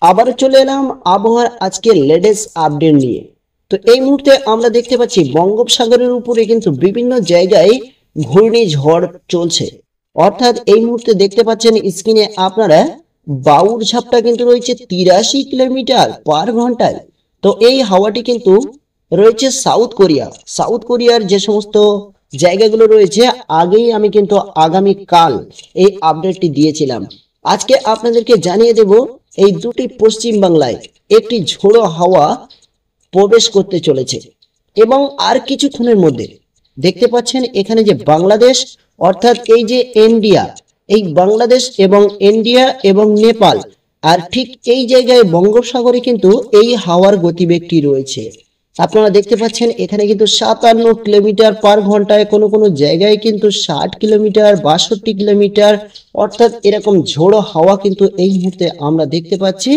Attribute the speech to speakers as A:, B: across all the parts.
A: আবারও চলে এলাম আবহাওয়ার আজকে লেটেস্ট আপডেট নিয়ে। তো এই মুহূর্তে আমরা দেখতে পাচ্ছি বঙ্গোপসাগরের উপরে কিন্তু বিভিন্ন জায়গায় ঘূর্ণিঝড় চলছে। অর্থাৎ এই মুহূর্তে দেখতে পাচ্ছেন স্ক্রিনে আপনারা বায়ুর ঝাপটা কিন্তু রয়েছে 83 কিলোমিটার পার ঘন্টায়। তো এই হাওয়াটি কিন্তু রয়েছে সাউথ কোরিয়ার যে সমস্ত জায়গাগুলো রয়েছে, আগেই আমি কিন্তু আগামীকাল এই আপডেটটি দিয়েছিলাম। আজকে আপনাদেরকে জানিয়ে দেব এই দুটি পশ্চিম বাংলায় একটি ঝোড়ো হাওয়া প্রবেশ করতে চলেছে এবং আর কিছুক্ষণের মধ্যে দেখতে পাচ্ছেন এখানে যে বাংলাদেশ অর্থাৎ এই যে ইন্ডিয়া, এই বাংলাদেশ এবং ইন্ডিয়া এবং নেপাল, আর ঠিক এই জায়গায় বঙ্গোপসাগরে কিন্তু এই হাওয়ার গতিবেগটি রয়েছে। আপনারা দেখতে পাচ্ছেন এখানে কিন্তু 57 কিলোমিটার পার ঘন্টায়, কোনো কোনো জায়গায় কিন্তু 60 কিলোমিটার, 62 কিলোমিটার, অর্থাৎ এরকম ঝোড়ো হাওয়া কিন্তু এই মুহূর্তে আমরা দেখতে পাচ্ছি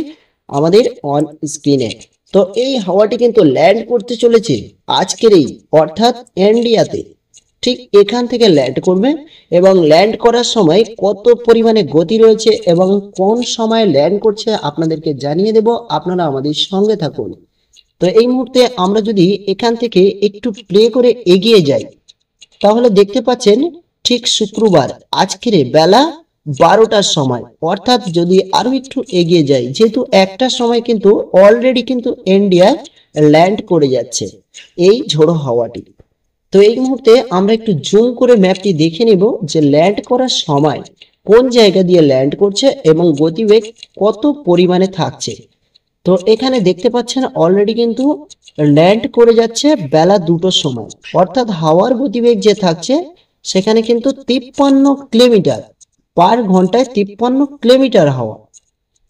A: আমাদের অন স্ক্রিনে। তো এই হাওয়াটি কিন্তু ল্যান্ড করতে চলেছে আজকের এই অর্থাৎ ইন্ডিয়াতে, ঠিক এখান থেকে ল্যান্ড করবে এবং ল্যান্ড করার সময় কত পরিমাণে গতি রয়েছে এবং কোন সময় ল্যান্ড করছে আপনাদেরকে জানিয়ে দেব। আপনারা আমাদের সঙ্গে থাকুন। তো এই মুহূর্তে আমরা যদি এখান থেকে একটু প্লে করে এগিয়ে যাই তাহলে দেখতে পাচ্ছেন ঠিক শুক্রবার আজকের বেলা 12টার সময়, অর্থাৎ যদি আরো একটু এগিয়ে যাই, যেহেতু একটার সময় কিন্তু অলরেডি কিন্তু ইন্ডিয়া ল্যান্ড করে যাচ্ছে এই ঝোড়ো হাওয়াটি। তো এই মুহূর্তে আমরা একটু জুম করে ম্যাপটি দেখে নেব যে ল্যান্ড করার সময় কোন জায়গা দিয়ে ল্যান্ড করছে এবং গতিবেগ কত পরিমাণে থাকছে। তো এখানে দেখতে পাচ্ছেন অলরেডি কিন্তু ল্যান্ড করে যাচ্ছে বেলা 2টোর সময়, অর্থাৎ হাওয়ার গতিবেগ যে থাকছে সেখানে কিন্তু 53 কিলোমিটার পার ঘন্টায়, 53 কিলোমিটার হাওয়া,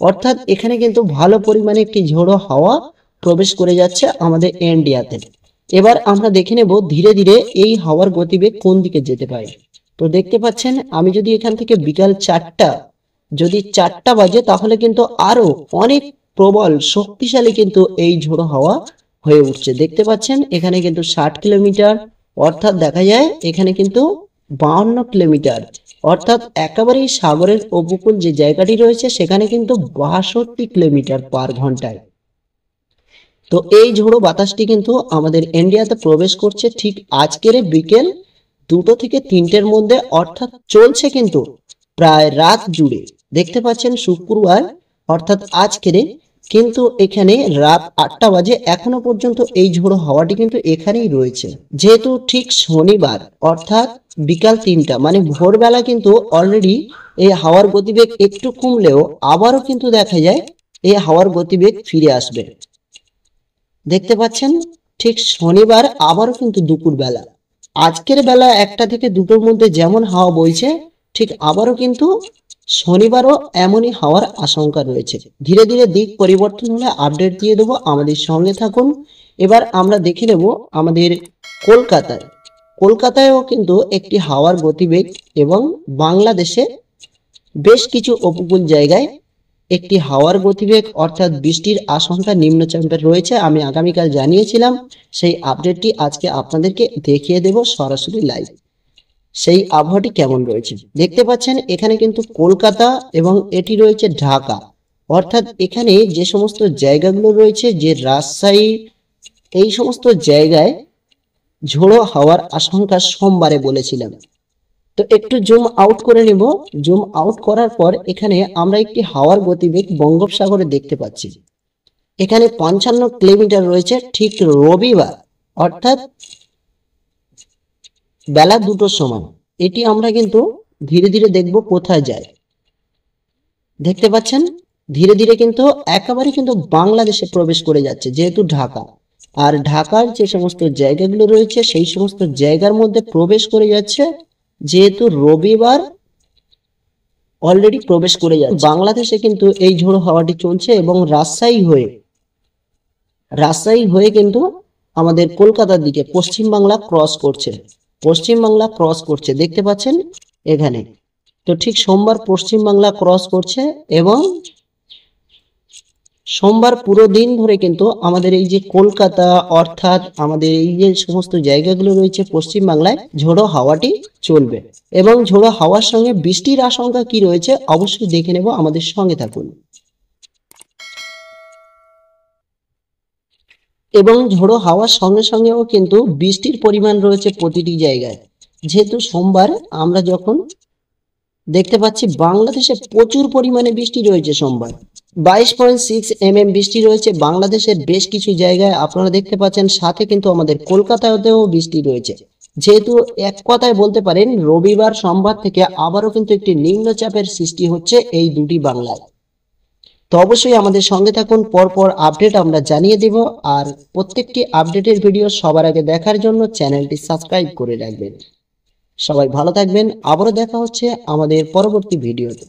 A: অর্থাৎ এখানে কিন্তু ভালো পরিমাণে একটি ঝোড়ো হাওয়া প্রবেশ করে যাচ্ছে আমাদের ইন্ডিয়াতে। এবার আমরা দেখে নেব ধীরে ধীরে এই হাওয়ার গতিবেগ কোন দিকে যেতে পারে। তো দেখতে পাচ্ছেন আমি যদি এখান থেকে বিকাল 4টা, যদি 4টা বাজে তাহলে কিন্তু আরো অনেক প্রবল শক্তিশালী কিন্তু এই ঝোড়ো হাওয়া হয়ে উঠছে। দেখতে পাচ্ছেন এখানে কিন্তু 60 কিলোমিটার, অর্থাৎ দেখা যায় এখানে কিন্তু 52 কিলোমিটার, অর্থাৎ একেবারেই সাগরের উপকূল যে জায়গাটি রয়েছে সেখানে কিন্তু 62 কিলোমিটার পার ঘন্টায়। তো এই ঝোড়ো বাতাসটি কিন্তু আমাদের ইন্ডিয়াতে প্রবেশ করছে ঠিক আজকের বিকেল 2টো থেকে 3টের মধ্যে, অর্থাৎ চলছে কিন্তু প্রায় রাত জুড়ে। দেখতে পাচ্ছেন শুক্রবার অর্থাৎ আজকের কিন্তু এখানে রাত 8টা বাজে এখনো পর্যন্ত এই ঝোড়ো হাওয়াটি কিন্তু এখানেই রয়েছে। যেহেতু ঠিক শনিবার অর্থাৎ বিকাল 3টা মানে ভোরবেলা কিন্তু অলরেডি এই হাওয়ার গতিবেগ একটু কমলেও আবারও কিন্তু দেখা যায় এই হাওয়ার গতিবেগ ফিরে আসবে। দেখতে পাচ্ছেন ঠিক শনিবার আবারও কিন্তু দুপুর বেলা, আজকের বেলা 1টা থেকে 2টোর মধ্যে যেমন হাওয়া বইছে ঠিক আবারও কিন্তু শনিবারও এমনই হওয়ার আশঙ্কা রয়েছে। ধীরে ধীরে দিক পরিবর্তন হলে আপডেট দিয়ে দেবো, আমাদের সঙ্গে থাকুন। এবার আমরা দেখে নেব আমাদের কলকাতায়ও কিন্তু একটি হাওয়ার গতিবেগ এবং বাংলাদেশে বেশ কিছু উপকূল জায়গায় একটি হাওয়ার গতিবেগ অর্থাৎ বৃষ্টির আশঙ্কা নিম্নচাপের রয়েছে। আমি আগামীকাল জানিয়েছিলাম, সেই আপডেটটি আজকে আপনাদেরকে দেখিয়ে দেব সরাসরি লাইভ। সেই আবহাওয়াটি কেমন রয়েছে দেখতে পাচ্ছেন এখানে কিন্তু কলকাতা এবং এটি রয়েছে ঢাকা, অর্থাৎ এখানে যে সমস্ত জায়গাগুলো রয়েছে, যে রাজশাহী, এই সমস্ত জায়গায় ঝোড়ো হাওয়ার আশঙ্কা সোমবারে বলেছিলাম। তো একটু জুম আউট করে নেব। জুম আউট করার পর এখানে আমরা একটি হাওয়ার গতিবেগ বঙ্গোপসাগরে দেখতে পাচ্ছি। এখানে 55 কিলোমিটার রয়েছে ঠিক রবিবার অর্থাৎ বেলা 2টোর সময়। এটি আমরা কিন্তু ধীরে ধীরে দেখব কোথায় যায়। দেখতে পাচ্ছেন ধীরে ধীরে কিন্তু একেবারে কিন্তু বাংলাদেশে প্রবেশ করে যাচ্ছে, যেহেতু ঢাকা, আর ঢাকার যে সমস্ত জায়গাগুলো রয়েছে সেই সমস্ত জায়গার মধ্যে প্রবেশ করে যাচ্ছে, যেহেতু রবিবার অলরেডি প্রবেশ করে যাচ্ছে বাংলাদেশে কিন্তু এই ঝোড়ো হাওয়াটি চলছে এবং রাজশাহী হয়ে কিন্তু আমাদের কলকাতার দিকে পশ্চিমবাংলা ক্রস করছে দেখতে পাচ্ছেন এখানে। তো ঠিক সোমবার পশ্চিমবাংলা ক্রস করছে এবং সোমবার পুরো দিন ধরে কিন্তু আমাদের এই যে কলকাতা অর্থাৎ আমাদের এই যে সমস্ত জায়গাগুলো রয়েছে পশ্চিমবাংলায় ঝোড়ো হাওয়াটি চলবে এবং ঝোড়ো হাওয়ার সঙ্গে বৃষ্টির আশঙ্কা কি রয়েছে অবশ্যই দেখে নেব, আমাদের সঙ্গে থাকুন। এবং ঝোড়ো হাওয়ার সঙ্গে সঙ্গেও কিন্তু বৃষ্টির পরিমাণ রয়েছে প্রতিটি জায়গায়। যেহেতু সোমবার আমরা যখন দেখতে পাচ্ছি বাংলাদেশে প্রচুর পরিমাণে বৃষ্টি রয়েছে সোমবার। 22.6 mm বৃষ্টি রয়েছে বাংলাদেশের বেশ কিছু জায়গায়, আপনারা দেখতে পাচ্ছেন। সাথে কিন্তু আমাদের কলকাতাতেও বৃষ্টি রয়েছে। যেহেতু এক কথায় বলতে পারেন রবিবার সোমবার থেকে আবারও কিন্তু একটি নিম্নচাপের সৃষ্টি হচ্ছে এই দুটি বাংলায়। তো অবশ্যই আমাদের সঙ্গে থাকুন, পরপর আপডেট আমরা জানিয়ে দেব। আর প্রত্যেকটি আপডেটের ভিডিও সবার আগে দেখার জন্য চ্যানেলটি সাবস্ক্রাইব করে রাখবেন। সবাই ভালো থাকবেন, আবারও দেখা হচ্ছে আমাদের পরবর্তী ভিডিওতে।